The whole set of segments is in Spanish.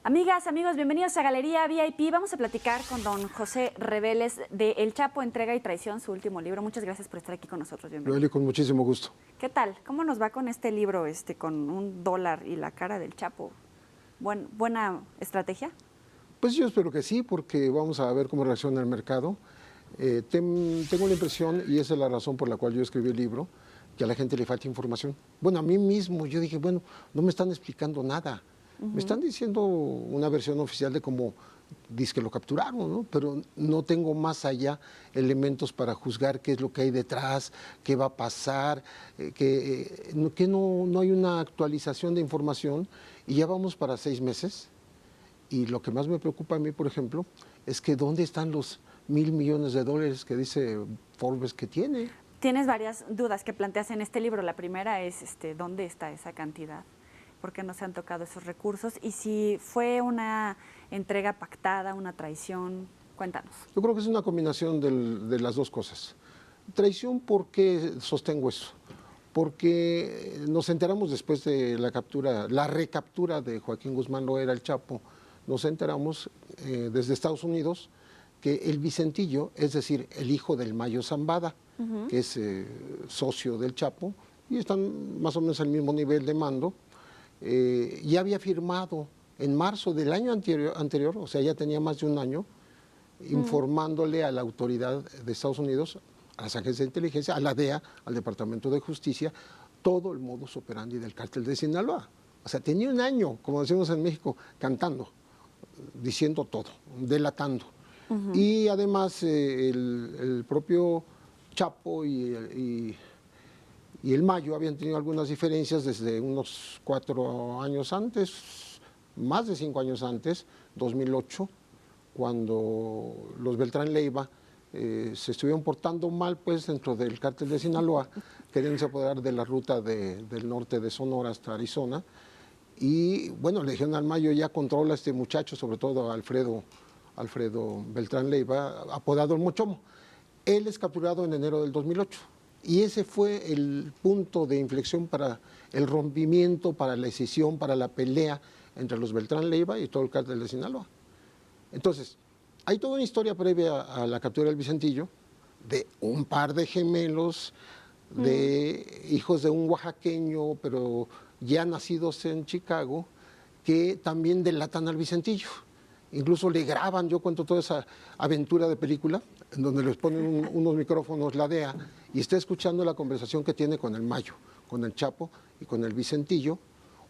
Amigas, amigos, bienvenidos a Galería VIP. Vamos a platicar con don José Reveles de El Chapo, Entrega y Traición, su último libro. Muchas gracias por estar aquí con nosotros. Bienvenido. Noeli, con muchísimo gusto. ¿Qué tal? ¿Cómo nos va con este libro, con $1 y la cara del Chapo? ¿Buena estrategia? Pues yo espero que sí, porque vamos a ver cómo reacciona el mercado. Tengo la impresión, y esa es la razón por la cual yo escribí el libro, que a la gente le falta información. Bueno, a mí mismo yo dije, bueno, no me están explicando nada. Me están diciendo una versión oficial de cómo dice que lo capturaron, ¿no? Pero no tengo más allá elementos para juzgar qué es lo que hay detrás, qué va a pasar, que no hay una actualización de información y ya vamos para 6 meses. Y lo que más me preocupa a mí, por ejemplo, es que ¿dónde están los $1,000 millones que dice Forbes que tiene? Tienes varias dudas que planteas en este libro. La primera es, ¿dónde está esa cantidad? ¿Por qué no se han tocado esos recursos? Y si fue una entrega pactada, una traición, cuéntanos. Yo creo que es una combinación de las dos cosas. Traición, ¿por qué sostengo eso? Porque nos enteramos después de la recaptura de Joaquín Guzmán Loera, el Chapo, nos enteramos desde Estados Unidos que el Vicentillo, es decir, el hijo del Mayo Zambada, que es socio del Chapo, y están más o menos al mismo nivel de mando, ya había firmado en marzo del año anterior, o sea, ya tenía más de un año, informándole a la autoridad de Estados Unidos, a las agencias de inteligencia, a la DEA, al Departamento de Justicia, todo el modus operandi del cártel de Sinaloa. O sea, tenía un año, como decimos en México, cantando, diciendo todo, delatando. Y además el propio Chapo y el Mayo habían tenido algunas diferencias desde unos 4 años antes, más de 5 años antes, 2008, cuando los Beltrán Leiva se estuvieron portando mal pues dentro del cártel de Sinaloa, queriéndose apoderar de la ruta del norte de Sonora hasta Arizona. Y bueno, Legión al Mayo ya controla a este muchacho, sobre todo a Alfredo Beltrán Leiva, apodado el Mochomo. Él es capturado en enero del 2008. Y ese fue el punto de inflexión para el rompimiento, para la escisión, para la pelea entre los Beltrán Leiva y todo el cártel de Sinaloa. Entonces, hay toda una historia previa a la captura del Vicentillo, de un par de gemelos, de hijos de un oaxaqueño, pero ya nacidos en Chicago, que también delatan al Vicentillo. Incluso le graban, yo cuento toda esa aventura de película, en donde les ponen unos micrófonos la DEA y está escuchando la conversación que tiene con el Mayo, con el Chapo y con el Vicentillo.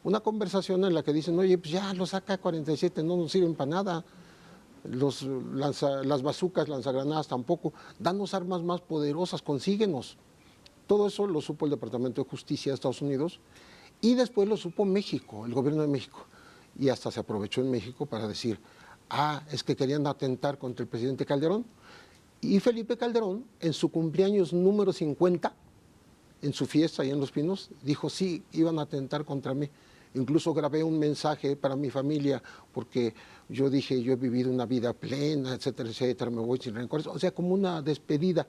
Una conversación en la que dicen, oye, pues ya los AK-47 no nos sirven para nada, las bazucas, lanzagranadas tampoco, danos armas más poderosas, consíguenos. Todo eso lo supo el Departamento de Justicia de Estados Unidos y después lo supo México, el gobierno de México. Y hasta se aprovechó en México para decir, es que querían atentar contra el presidente Calderón. Y Felipe Calderón, en su cumpleaños número 50, en su fiesta ahí en Los Pinos, dijo, sí, iban a atentar contra mí. Incluso grabé un mensaje para mi familia, porque yo dije, yo he vivido una vida plena, etcétera, etcétera, me voy sin rencores. O sea, como una despedida.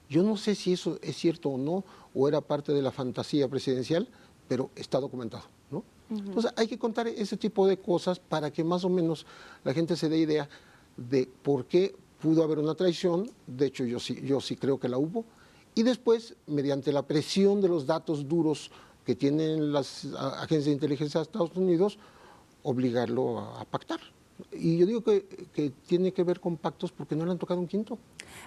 Yo no sé si eso es cierto o no, o era parte de la fantasía presidencial, pero está documentado, ¿no? Entonces hay que contar ese tipo de cosas para que más o menos la gente se dé idea de por qué pudo haber una traición. De hecho, yo sí creo que la hubo. Y después, mediante la presión de los datos duros que tienen las agencias de inteligencia de Estados Unidos, obligarlo a pactar. Y yo digo que tiene que ver con pactos porque no le han tocado un quinto.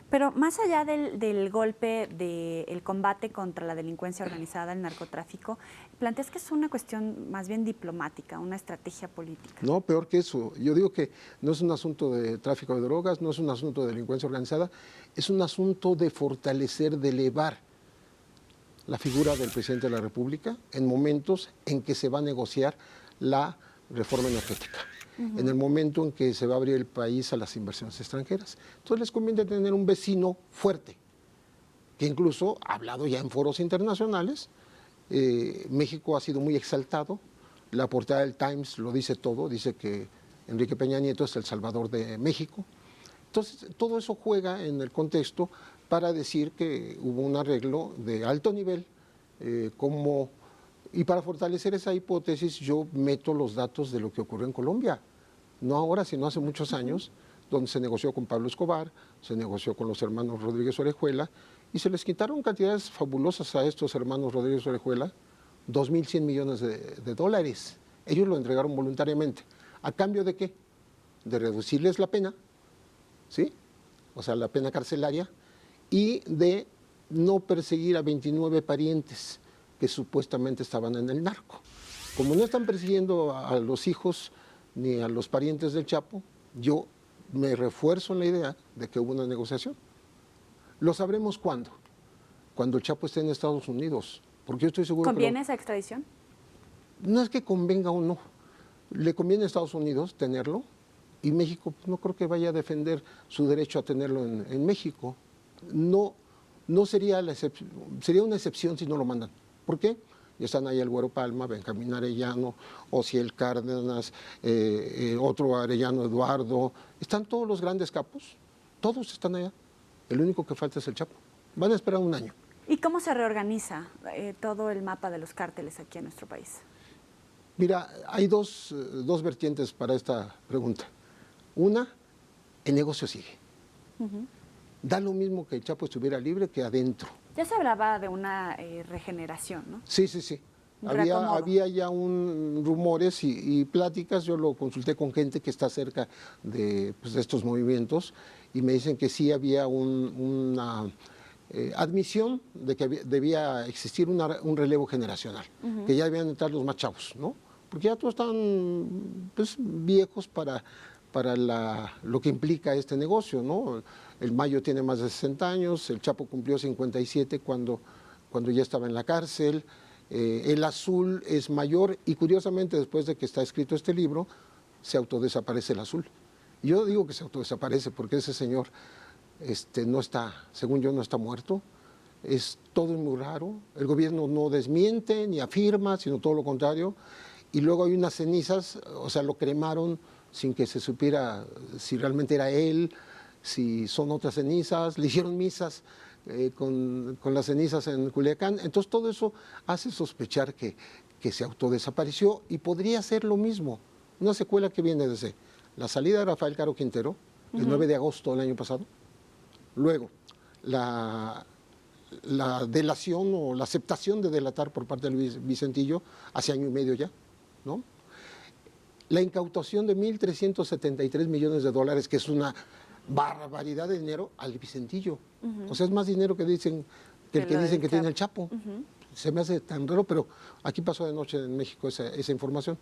Pero más allá del golpe, del combate contra la delincuencia organizada, el narcotráfico, planteas que es una cuestión más bien diplomática, una estrategia política. No, peor que eso. Yo digo que no es un asunto de tráfico de drogas, no es un asunto de delincuencia organizada, es un asunto de fortalecer, de elevar la figura del presidente de la República en momentos en que se va a negociar la reforma energética. En el momento en que se va a abrir el país a las inversiones extranjeras. Entonces les conviene tener un vecino fuerte, que incluso ha hablado ya en foros internacionales. México ha sido muy exaltado. La portada del Times lo dice todo, dice que Enrique Peña Nieto es el salvador de México. Entonces, todo eso juega en el contexto para decir que hubo un arreglo de alto nivel, y para fortalecer esa hipótesis yo meto los datos de lo que ocurrió en Colombia, no ahora, sino hace muchos años, donde se negoció con Pablo Escobar, se negoció con los hermanos Rodríguez Orejuela, y se les quitaron cantidades fabulosas a estos hermanos Rodríguez Orejuela, 2.100 millones de dólares. Ellos lo entregaron voluntariamente. ¿A cambio de qué? De reducirles la pena, ¿sí? O sea, la pena carcelaria, y de no perseguir a 29 parientes que supuestamente estaban en el narco. Como no están persiguiendo a los hijos ni a los parientes del Chapo, yo me refuerzo en la idea de que hubo una negociación. ¿Lo sabremos cuándo? Cuando el Chapo esté en Estados Unidos. Porque yo estoy seguro ¿Conviene esa extradición? No es que convenga o no. Le conviene a Estados Unidos tenerlo, y México no creo que vaya a defender su derecho a tenerlo en México. No sería sería una excepción si no lo mandan. ¿Por qué? Ya están ahí el Güero Palma, Benjamín Arellano, Ociel Cárdenas, otro Arellano Eduardo. Están todos los grandes capos, todos están allá. El único que falta es el Chapo. Van a esperar un año. ¿Y cómo se reorganiza todo el mapa de los cárteles aquí en nuestro país? Mira, hay dos vertientes para esta pregunta. Una, el negocio sigue. Da lo mismo que el Chapo estuviera libre que adentro. Ya se hablaba de una regeneración, ¿no? Sí. Había ya rumores y pláticas. Yo lo consulté con gente que está cerca de estos movimientos, y me dicen que sí había una admisión de que debía existir un relevo generacional, que ya debían entrar los más chavos, ¿no? Porque ya todos están viejos para lo que implica este negocio, ¿no? El Mayo tiene más de 60 años, el Chapo cumplió 57 cuando ya estaba en la cárcel, el Azul es mayor, y curiosamente después de que está escrito este libro, se autodesaparece el Azul. Yo digo que se autodesaparece porque ese señor no está, según yo, no está muerto. Es todo muy raro. El gobierno no desmiente ni afirma, sino todo lo contrario. Y luego hay unas cenizas, o sea, lo cremaron sin que se supiera si realmente era él, si son otras cenizas. Le hicieron misas con las cenizas en Culiacán. Entonces todo eso hace sospechar que se autodesapareció, y podría ser lo mismo. Una secuela que viene desde la salida de Rafael Caro Quintero, el 9 de agosto del año pasado. Luego, la delación o la aceptación de delatar por parte del Vicentillo hace año y medio ya, ¿no? La incautación de 1.373 millones de dólares, que es una barbaridad de dinero, al Vicentillo. O sea, es más dinero que dicen que dicen que tiene el Chapo. Se me hace tan raro, pero aquí pasó de noche en México esa información.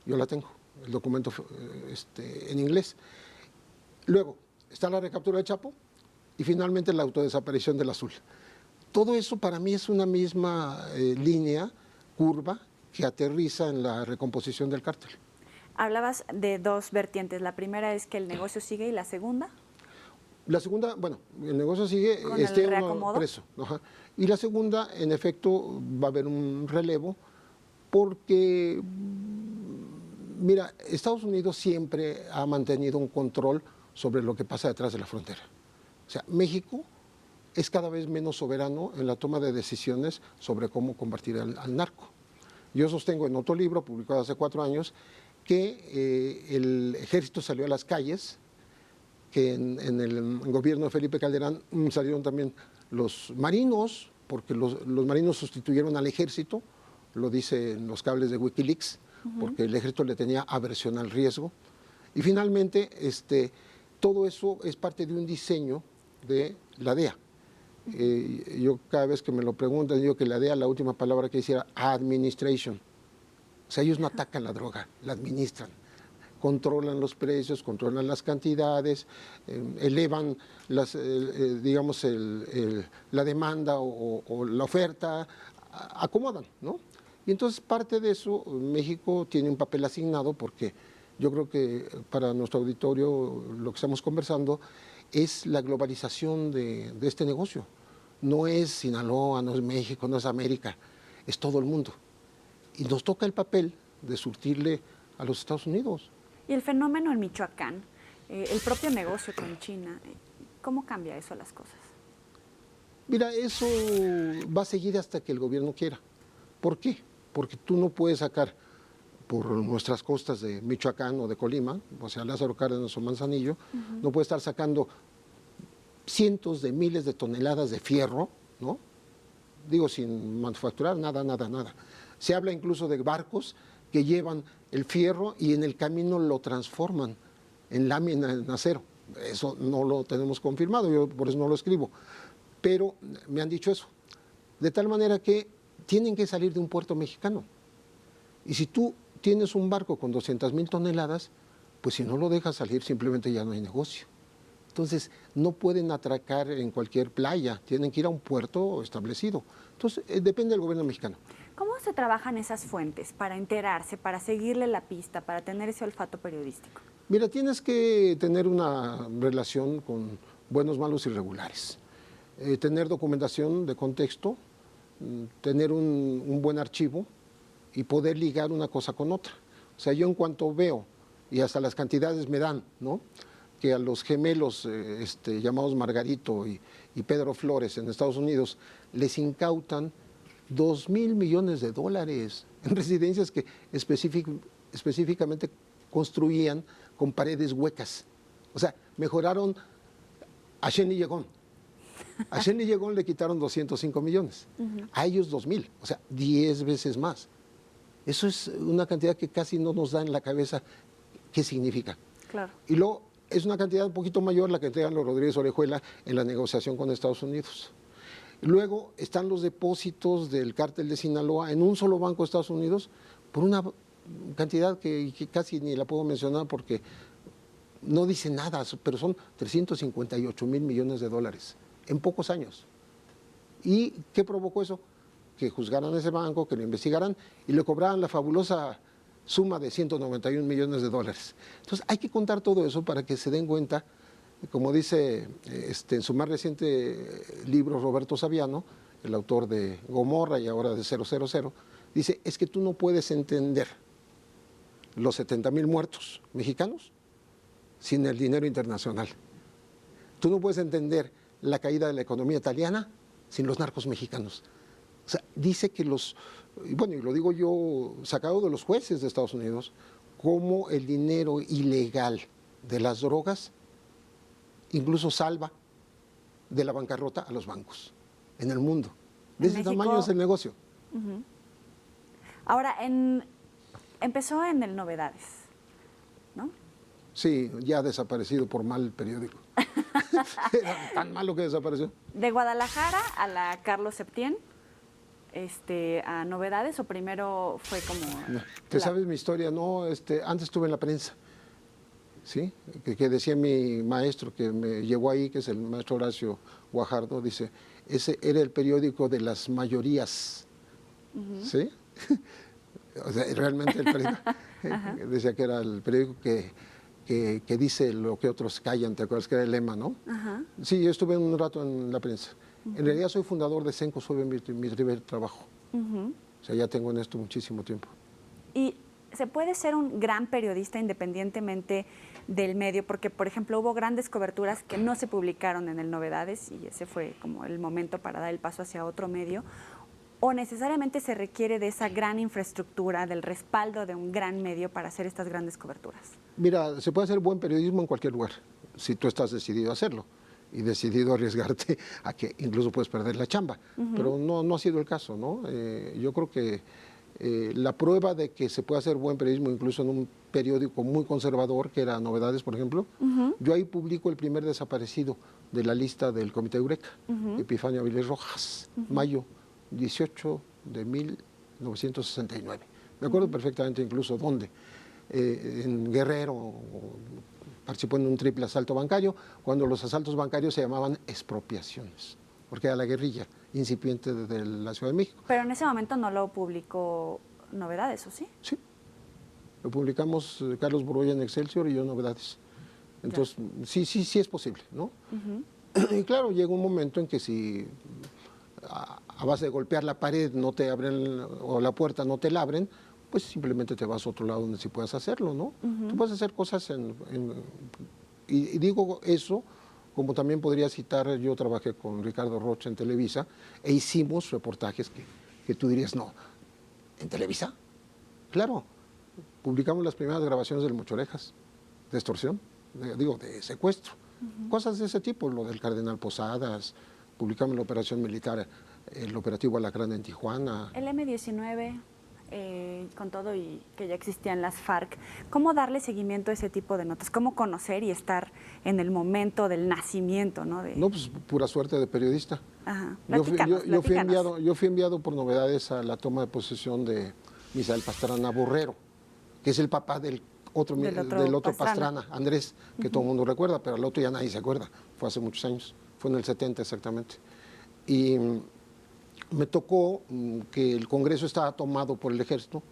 Yo la tengo, el documento en inglés. Luego, está la recaptura del Chapo, y finalmente la autodesaparición del Azul. Todo eso para mí es una misma línea, curva, que aterriza en la recomposición del cártel. Hablabas de dos vertientes. La primera es que el negocio sigue, y la segunda. La segunda, bueno, el negocio sigue, ¿Con el reacomodo? Preso. Ajá. Y la segunda, en efecto, va a haber un relevo, porque, mira, Estados Unidos siempre ha mantenido un control sobre lo que pasa detrás de la frontera. O sea, México es cada vez menos soberano en la toma de decisiones sobre cómo combatir al narco. Yo sostengo en otro libro, publicado hace 4 años, que el ejército salió a las calles, que en el gobierno de Felipe Calderón salieron también los marinos, porque los marinos sustituyeron al ejército, lo dicen los cables de Wikileaks, porque el ejército le tenía aversión al riesgo. Y finalmente, todo eso es parte de un diseño de la DEA. Yo cada vez que me lo preguntan, digo que la DEA, la última palabra que decía, administration. O sea, ellos no atacan la droga, la administran. Controlan los precios, controlan las cantidades, elevan digamos la demanda o la oferta, acomodan, ¿no? Y entonces parte de eso, México tiene un papel asignado porque yo creo que para nuestro auditorio lo que estamos conversando es la globalización de este negocio. No es Sinaloa, no es México, no es América, es todo el mundo. Y nos toca el papel de surtirle a los Estados Unidos. Y el fenómeno en Michoacán, el propio negocio con China, ¿cómo cambia eso las cosas? Mira, eso va a seguir hasta que el gobierno quiera. ¿Por qué? Porque tú no puedes sacar por nuestras costas de Michoacán o de Colima, o sea, Lázaro Cárdenas o Manzanillo, no puedes estar sacando cientos de miles de toneladas de fierro, ¿no? Digo, sin manufacturar, nada, nada, nada. Se habla incluso de barcos que llevan el fierro y en el camino lo transforman en lámina, en acero. Eso no lo tenemos confirmado, yo por eso no lo escribo. Pero me han dicho eso. De tal manera que tienen que salir de un puerto mexicano. Y si tú tienes un barco con 200,000 toneladas, pues si no lo dejas salir, simplemente ya no hay negocio. Entonces, no pueden atracar en cualquier playa, tienen que ir a un puerto establecido. Entonces, depende del gobierno mexicano. ¿Cómo se trabajan esas fuentes para enterarse, para seguirle la pista, para tener ese olfato periodístico? Mira, tienes que tener una relación con buenos, malos y regulares. Tener documentación de contexto, tener un buen archivo y poder ligar una cosa con otra. O sea, yo en cuanto veo, y hasta las cantidades me dan, ¿no?, que a los gemelos llamados Margarito y Pedro Flores en Estados Unidos les incautan 2,000 millones de dólares en residencias que específicamente construían con paredes huecas. O sea, mejoraron a Shen y Yegón. A Shen y Yegón le quitaron 205 millones, a ellos 2,000, o sea, 10 veces más. Eso es una cantidad que casi no nos da en la cabeza qué significa. Claro. Y luego es una cantidad un poquito mayor la que entregan los Rodríguez Orejuela en la negociación con Estados Unidos. Luego están los depósitos del cártel de Sinaloa en un solo banco de Estados Unidos por una cantidad que casi ni la puedo mencionar porque no dice nada, pero son 358,000 millones de dólares en pocos años. ¿Y qué provocó eso? Que juzgaran ese banco, que lo investigaran y le cobraran la fabulosa suma de 191 millones de dólares. Entonces hay que contar todo eso para que se den cuenta, como dice en su más reciente libro Roberto Saviano, el autor de Gomorra y ahora de 000, dice, es que tú no puedes entender los 70,000 muertos mexicanos sin el dinero internacional. Tú no puedes entender la caída de la economía italiana sin los narcos mexicanos. O sea, dice que bueno, y lo digo yo sacado de los jueces de Estados Unidos, cómo el dinero ilegal de las drogas incluso salva de la bancarrota a los bancos en el mundo. De ese tamaño es el negocio. Ahora, empezó en el Novedades, ¿no? Sí, ya ha desaparecido por mal periódico. Era tan malo que desapareció. De Guadalajara a la Carlos Septién, a Novedades, o primero fue como... No, ¿te sabes mi historia? No, antes estuve en la prensa, ¿sí? Que decía mi maestro que me llevó ahí, que es el maestro Horacio Guajardo, dice, ese era el periódico de las mayorías, ¿sí? O sea, realmente el periódico, decía que era el periódico que dice lo que otros callan, ¿te acuerdas que era el lema, no? Sí, yo estuve un rato en la prensa. En realidad soy fundador de Cenco, fue mi primer trabajo. O sea, ya tengo en esto muchísimo tiempo. ¿Y se puede ser un gran periodista independientemente del medio? Porque, por ejemplo, hubo grandes coberturas que no se publicaron en el Novedades y ese fue como el momento para dar el paso hacia otro medio. ¿O necesariamente se requiere de esa gran infraestructura, del respaldo de un gran medio para hacer estas grandes coberturas? Mira, se puede hacer buen periodismo en cualquier lugar, si tú estás decidido a hacerlo y decidido a arriesgarte a que incluso puedes perder la chamba. Pero no ha sido el caso, ¿no? Yo creo que la prueba de que se puede hacer buen periodismo incluso en un periódico muy conservador, que era Novedades, por ejemplo, yo ahí publico el primer desaparecido de la lista del Comité Eureka, Epifanio Avilés Rojas, mayo 18 de 1969. Me acuerdo perfectamente incluso dónde. En Guerrero, participó en un triple asalto bancario, cuando los asaltos bancarios se llamaban expropiaciones, porque era la guerrilla incipiente de la Ciudad de México. Pero en ese momento no lo publicó Novedades, ¿o sí? Sí, lo publicamos Carlos Boroya en Excelsior y yo en Novedades. Entonces, sí es posible, ¿no? Y claro, llega un momento en que si a base de golpear la pared no te abren, o la puerta no te la abren, pues simplemente te vas a otro lado donde sí puedas hacerlo, ¿no? Tú puedes hacer cosas y digo eso, como también podría citar, yo trabajé con Ricardo Rocha en Televisa e hicimos reportajes que tú dirías, no, ¿en Televisa? Claro, publicamos las primeras grabaciones del Mocho Orejas, de extorsión, de secuestro, cosas de ese tipo, lo del Cardenal Posadas, publicamos la operación militar, el operativo Alacrán en Tijuana. El M-19, con todo y que ya existían las FARC, ¿cómo darle seguimiento a ese tipo de notas? ¿Cómo conocer y estar en el momento del nacimiento? No, no pues pura suerte de periodista. Ajá. Yo fui enviado por Novedades a la toma de posesión de Misael Pastrana Borrero, que es el papá del otro Pastrana, Andrés, que todo el mundo recuerda, pero al otro ya nadie se acuerda. Fue hace muchos años, fue en el 70 exactamente. Y me tocó que el Congreso estaba tomado por el Ejército.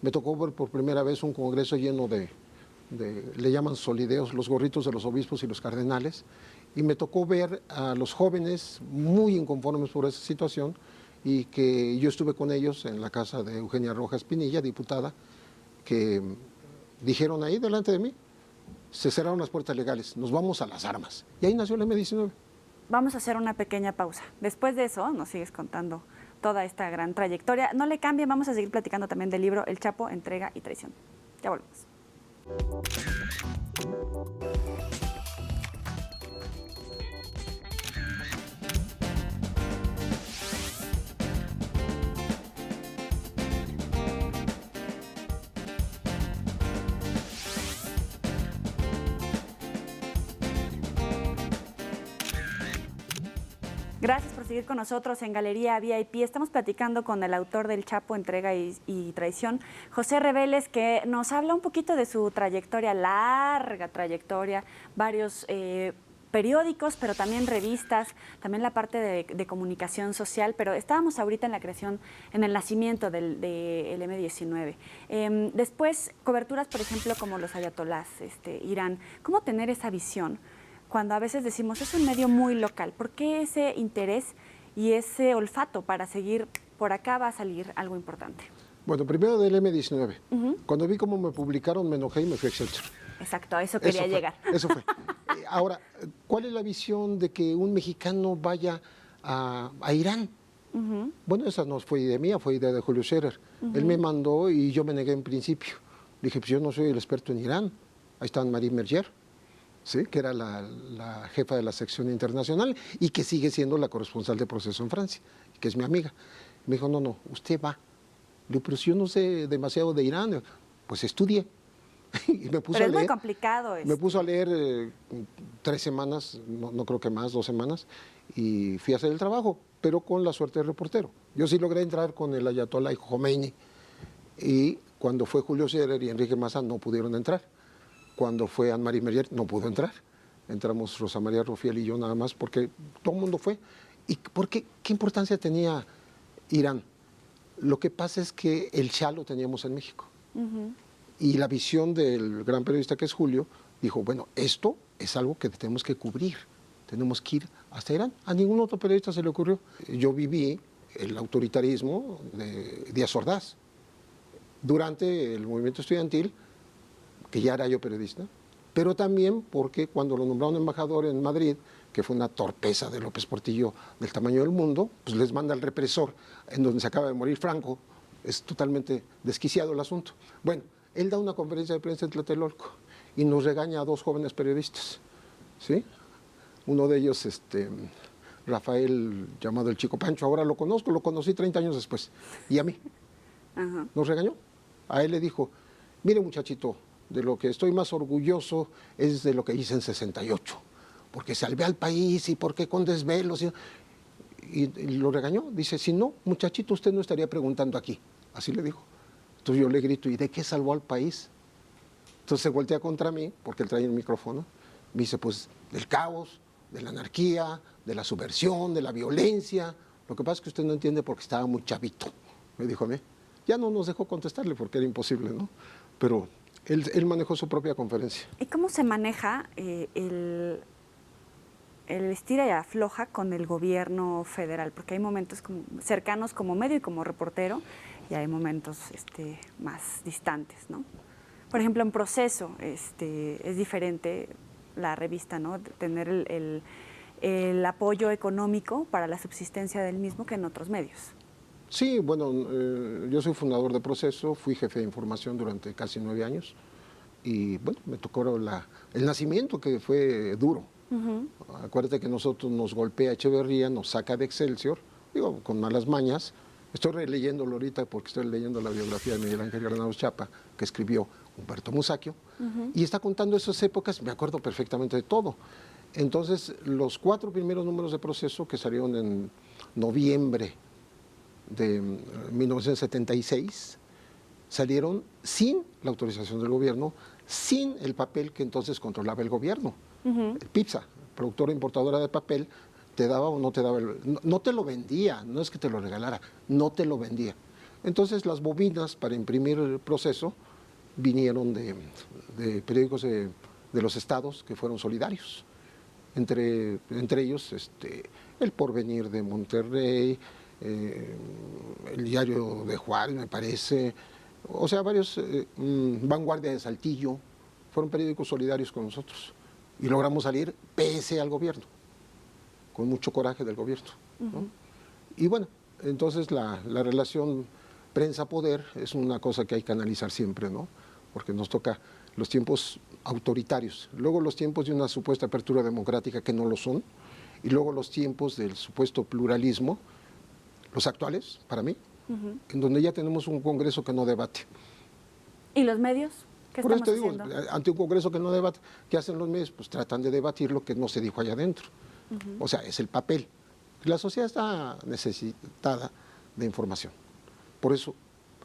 Me tocó ver por primera vez un Congreso lleno le llaman solideos, los gorritos de los obispos y los cardenales. Y me tocó ver a los jóvenes muy inconformes por esa situación y que yo estuve con ellos en la casa de Eugenia Rojas Pinilla, diputada, que dijeron ahí delante de mí, se cerraron las puertas legales, nos vamos a las armas. Y ahí nació el M-19. Vamos a hacer una pequeña pausa. Después de eso nos sigues contando toda esta gran trayectoria. No le cambien, vamos a seguir platicando también del libro El Chapo, Entrega y Traición. Ya volvemos. Gracias por seguir con nosotros en Galería VIP. Estamos platicando con el autor del Chapo, Entrega y Traición, José Reveles, que nos habla un poquito de su trayectoria, larga trayectoria, varios periódicos, pero también revistas, también la parte de comunicación social, pero estábamos ahorita en la creación, en el nacimiento del M-19. Después, coberturas, por ejemplo, como los ayatolás, Irán. ¿Cómo tener esa visión? Cuando a veces decimos, es un medio muy local, ¿por qué ese interés y ese olfato para seguir, por acá va a salir algo importante? Bueno, primero del M-19. Cuando vi cómo me publicaron, me enojé y me fui a Excelsior. Exacto, a eso quería llegar. Eso fue. Ahora, ¿cuál es la visión de que un mexicano vaya a Irán? Bueno, esa no fue idea mía, fue idea de Julio Scherer. Él me mandó y yo me negué en principio. Dije, pues yo no soy el experto en Irán. Ahí está Marie Merger, ¿sí? Que era la jefa de la sección internacional y que sigue siendo la corresponsal de Proceso en Francia, que es mi amiga. Me dijo, no, usted va. Le digo, pero si yo no sé demasiado de Irán, pues estudie. Y me puso pero es muy complicado. Me puso a leer 3 semanas, no creo que más, 2 semanas, y fui a hacer el trabajo, pero con la suerte de reportero. Yo sí logré entrar con el ayatollah Khomeini, y cuando fue Julio Scherer y Enrique Maza no pudieron entrar. Cuando fue Anne-Marie Merger no pudo entrar. Entramos Rosa María Rufiel y yo nada más, porque todo el mundo fue. ¿Y por qué? ¿Qué importancia tenía Irán? Lo que pasa es que el Shah lo teníamos en México. Y la visión del gran periodista que es Julio, dijo, bueno, esto es algo que tenemos que cubrir, tenemos que ir hasta Irán. A ningún otro periodista se le ocurrió. Yo viví el autoritarismo de Díaz Ordaz. Durante el movimiento estudiantil, que ya era yo periodista, pero también porque cuando lo nombraron embajador en Madrid, que fue una torpeza de López Portillo del tamaño del mundo, pues les manda al represor, en donde se acaba de morir Franco. Es totalmente desquiciado el asunto. Bueno, él da una conferencia de prensa en Tlatelolco y nos regaña a 2 jóvenes periodistas, ¿sí? Uno de ellos, Rafael, llamado el Chico Pancho, ahora lo conozco, lo conocí 30 años después, y a mí. Nos regañó. A él le dijo, mire muchachito, de lo que estoy más orgulloso es de lo que hice en 68, porque salvé al país y porque con desvelos. Y lo regañó, dice, si no, muchachito, usted no estaría preguntando aquí. Así le dijo. Entonces yo le grito, ¿y de qué salvó al país? Entonces se voltea contra mí, porque él trae el micrófono, me dice, pues del caos, de la anarquía, de la subversión, de la violencia. Lo que pasa es que usted no entiende porque estaba muy chavito, me dijo a mí. Ya no nos dejó contestarle porque era imposible, ¿no? Pero él manejó su propia conferencia. ¿Y cómo se maneja el estira y afloja con el gobierno federal? Porque hay momentos cercanos como medio y como reportero, y hay momentos más distantes, ¿no? Por ejemplo, en Proceso es diferente la revista, ¿no? Tener el apoyo económico para la subsistencia del mismo que en otros medios. Sí, bueno, yo soy fundador de Proceso, fui jefe de información durante casi 9 años y bueno, me tocó el nacimiento, que fue duro. Acuérdate que nosotros nos golpea Echeverría, nos saca de Excelsior, digo, con malas mañas. Estoy releyéndolo ahorita porque estoy leyendo la biografía de Miguel Ángel Granados Chapa, que escribió Humberto Musacchio, y está contando esas épocas, me acuerdo perfectamente de todo. Entonces, los 4 primeros números de Proceso, que salieron en noviembre de 1976, salieron sin la autorización del gobierno, sin el papel que entonces controlaba el gobierno. El PIPSA, productora importadora de papel, te daba o no te daba, no te lo vendía, no es que te lo regalara, no te lo vendía. Entonces las bobinas para imprimir el Proceso vinieron de periódicos de los estados que fueron solidarios. Entre ellos El Porvenir de Monterrey, el Diario de Juárez, me parece, o sea, varios, Vanguardia de Saltillo, fueron periódicos solidarios con nosotros. Y logramos salir pese al gobierno, con mucho coraje del gobierno, ¿no? Y bueno, entonces la relación prensa-poder es una cosa que hay que analizar siempre, ¿no? Porque nos toca los tiempos autoritarios, luego los tiempos de una supuesta apertura democrática que no lo son, y luego los tiempos del supuesto pluralismo, los actuales, para mí, en donde ya tenemos un Congreso que no debate. ¿Y los medios? ¿Qué Por eso estamos te digo, haciendo? ante un Congreso que no debate, ¿qué hacen los medios? Pues tratan de debatir lo que no se dijo allá adentro. O sea, es el papel. La sociedad está necesitada de información. Por eso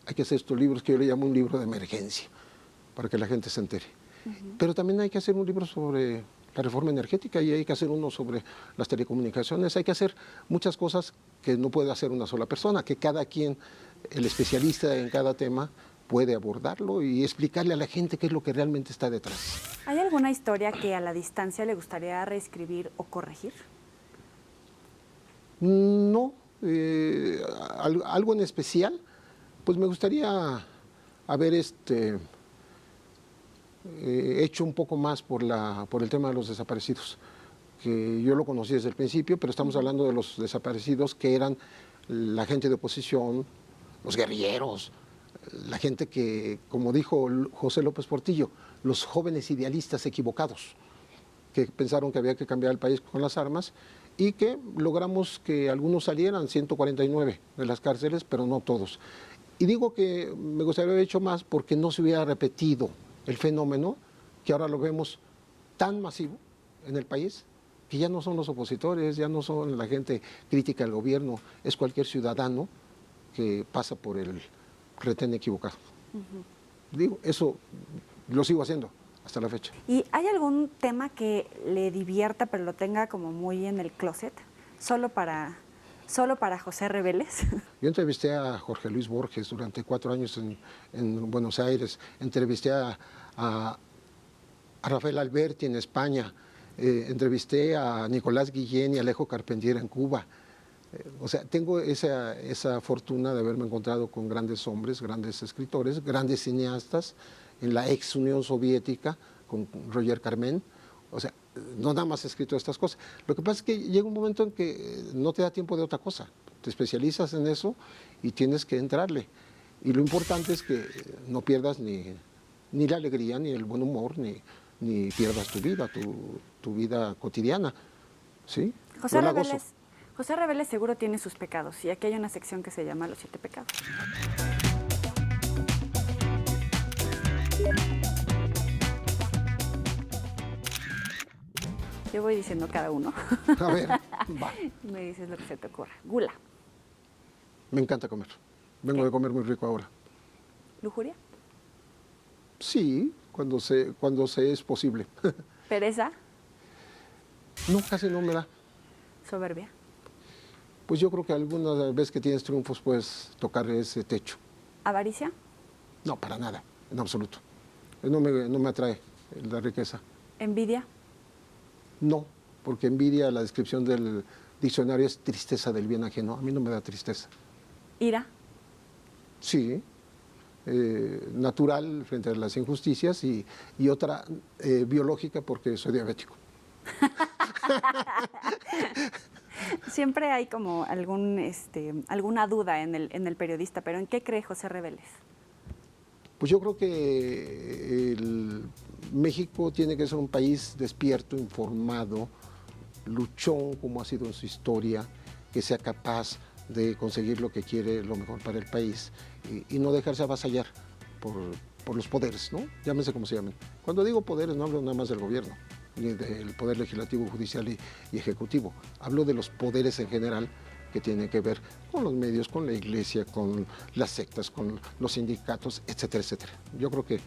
hay que hacer estos libros que yo le llamo un libro de emergencia, para que la gente se entere. Pero también hay que hacer un libro sobre la reforma energética y hay que hacer uno sobre las telecomunicaciones. Hay que hacer muchas cosas que no puede hacer una sola persona, que cada quien, el especialista en cada tema, puede abordarlo y explicarle a la gente qué es lo que realmente está detrás. ¿Hay alguna historia que a la distancia le gustaría reescribir o corregir? No, algo en especial, pues me gustaría haber hecho un poco más por el tema de los desaparecidos, que yo lo conocí desde el principio, pero estamos hablando de los desaparecidos que eran la gente de oposición, los guerrilleros, la gente que, como dijo José López Portillo, los jóvenes idealistas equivocados, que pensaron que había que cambiar el país con las armas y que logramos que algunos salieran, 149 de las cárceles, pero no todos. Y digo que me gustaría haber hecho más porque no se hubiera repetido el fenómeno que ahora lo vemos tan masivo en el país, que ya no son los opositores, ya no son la gente crítica al gobierno, es cualquier ciudadano que pasa por el retén equivocado. Digo, eso lo sigo haciendo hasta la fecha. ¿Y hay algún tema que le divierta pero lo tenga como muy en el closet? ¿Solo para José Reveles? Yo entrevisté a Jorge Luis Borges durante 4 años en Buenos Aires, entrevisté a Rafael Alberti en España, entrevisté a Nicolás Guillén y Alejo Carpentier en Cuba. O sea, tengo esa fortuna de haberme encontrado con grandes hombres, grandes escritores, grandes cineastas en la ex Unión Soviética, con Roger Carmen. O sea, no nada más he escrito estas cosas. Lo que pasa es que llega un momento en que no te da tiempo de otra cosa. Te especializas en eso y tienes que entrarle. Y lo importante es que no pierdas ni la alegría, ni el buen humor, ni pierdas tu vida, tu vida cotidiana. ¿Sí? José Reveles seguro tiene sus pecados y aquí hay una sección que se llama Los 7 pecados. Yo voy diciendo cada uno. A ver, va. Me dices lo que se te ocurra. Gula. Me encanta comer. Vengo de comer muy rico ahora. ¿Lujuria? Sí, cuando se es posible. ¿Pereza? No, casi no me da. ¿Soberbia? Pues yo creo que alguna vez que tienes triunfos puedes tocar ese techo. ¿Avaricia? No, para nada, en absoluto. No me atrae la riqueza. ¿Envidia? No, porque envidia, la descripción del diccionario es tristeza del bien ajeno. A mí no me da tristeza. ¿Ira? Sí, natural frente a las injusticias y otra biológica porque soy diabético. Siempre hay como alguna duda en el periodista, pero ¿en qué cree José Reveles? Pues yo creo que México tiene que ser un país despierto, informado, luchón como ha sido en su historia, que sea capaz de conseguir lo que quiere, lo mejor para el país y no dejarse avasallar por los poderes, ¿no? Llámense como se llamen. Cuando digo poderes no hablo nada más del gobierno, ni del poder legislativo, judicial y ejecutivo. Hablo de los poderes en general que tienen que ver con los medios, con la iglesia, con las sectas, con los sindicatos, etcétera, etcétera. Yo creo que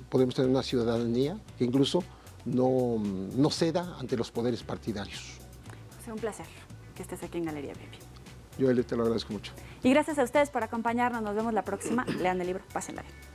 podemos tener una ciudadanía que incluso no ceda ante los poderes partidarios. Fue un placer que estés aquí en Galería Baby. Yo, Eli, te lo agradezco mucho. Y gracias a ustedes por acompañarnos. Nos vemos la próxima. Lean el libro, pásenla bien.